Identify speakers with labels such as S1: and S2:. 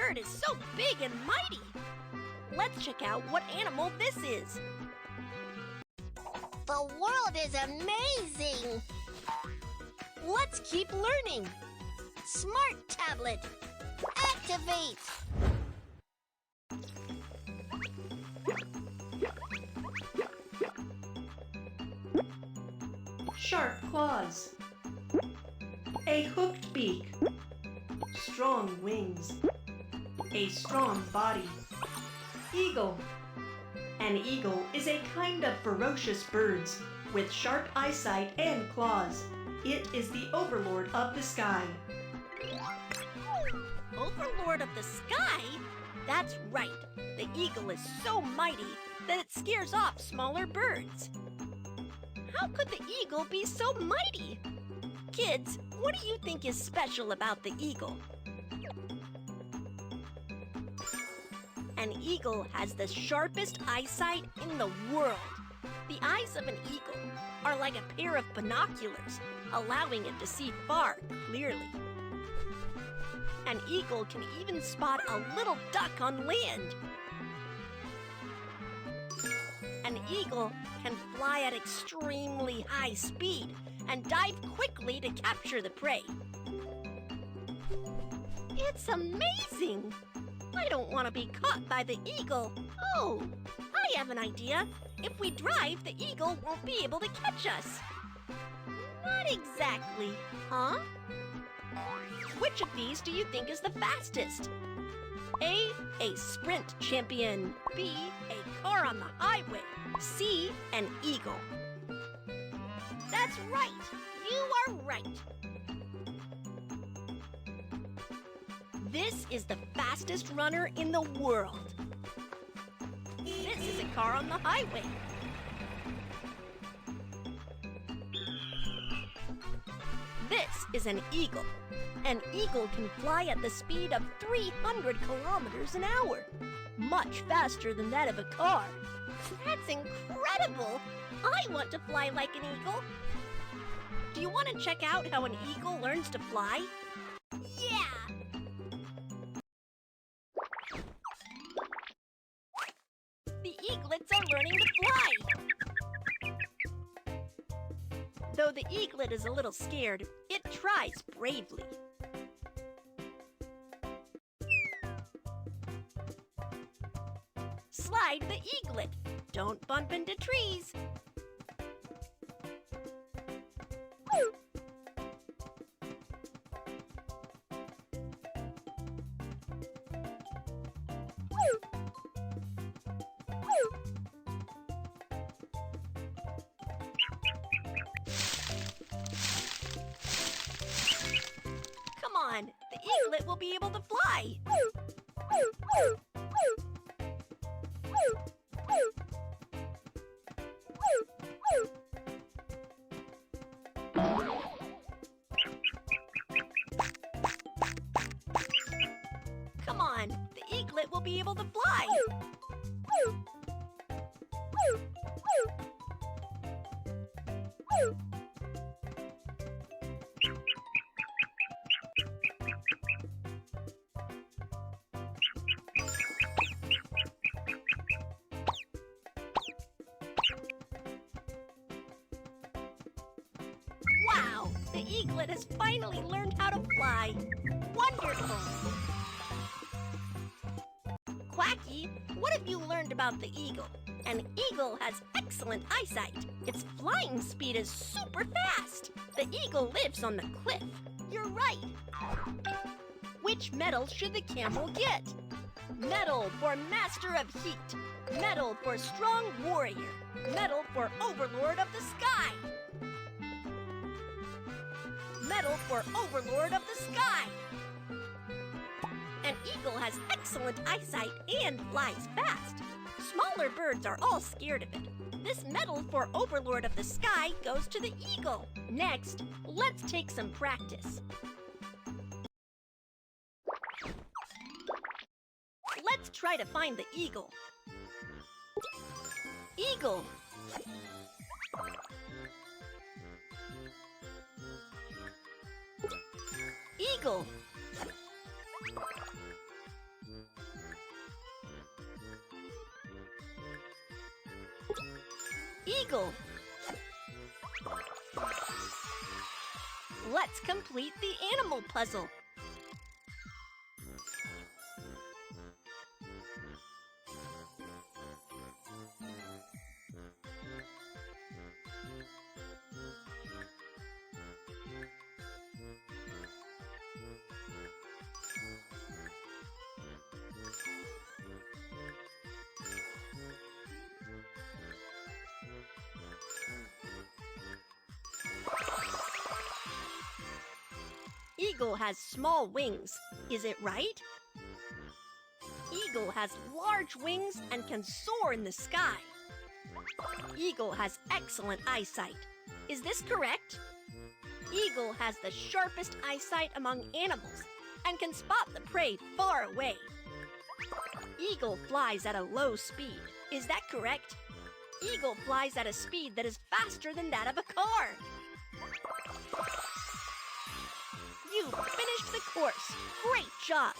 S1: bird is so big and mighty. Let's check out what animal this is.
S2: The world is amazing!
S1: Let's keep learning.
S2: Smart tablet, activate!
S3: Sharp claws. A hooked beak. Strong wings. A strong body. Eagle. An eagle is a kind of ferocious bird with sharp eyesight and claws. It is the overlord of the sky.
S1: Overlord of the sky? That's right. The eagle is so mighty that it scares off smaller birds. How could the eagle be so mighty? Kids, what do you think is special about the eagle? An eagle has the sharpest eyesight in the world. The eyes of an eagle are like a pair of binoculars, allowing it to see far clearly. An eagle can even spot a little duck on land. An eagle can fly at extremely high speed and dive quickly to capture the prey. It's amazing! I don't want to be caught by the eagle. Oh, I have an idea. If we drive, the eagle won't be able to catch us. Not exactly, huh? Which of these do you think is the fastest? A sprint champion. B, a car on the highway. C, an eagle. That's right. You are right. This is the fastest runner in the world. This is a car on the highway. This is an eagle. An eagle can fly at the speed of 300 kilometers an hour, much faster than that of a car. That's incredible! I want to fly like an eagle. Do you want to check out how an eagle learns to fly? Yeah! The eaglets are learning to fly. Though the eaglet is a little scared, it tries bravely. Slide the eaglet. Don't bump into trees. Come on, the eaglet will be able to fly. Come on, the eaglet will be able to fly. Wow, the eaglet has finally learned how to fly. Wonderful! Quacky, what have you learned about the eagle? An eagle has excellent eyesight. Its flying speed is super fast. The eagle lives on the cliff. You're right. Which medal should the camel get? Medal for Master of Heat. Medal for Strong Warrior. Medal for Overlord of the Sky. Medal for Overlord of the Sky. An eagle has excellent eyesight and flies fast. Smaller birds are all scared of it. This medal for Overlord of the Sky goes to the eagle. Next, let's take some practice. Let's try to find the eagle. Eagle. Eagle. eagle. Let's complete the animal puzzle. Eagle has small wings. Is it right? Eagle has large wings and can soar in the sky. Eagle has excellent eyesight. Is this correct? Eagle has the sharpest eyesight among animals and can spot the prey far away. Eagle flies at a low speed. Is that correct? Eagle flies at a speed that is faster than that of a car. You finished the course. Great job!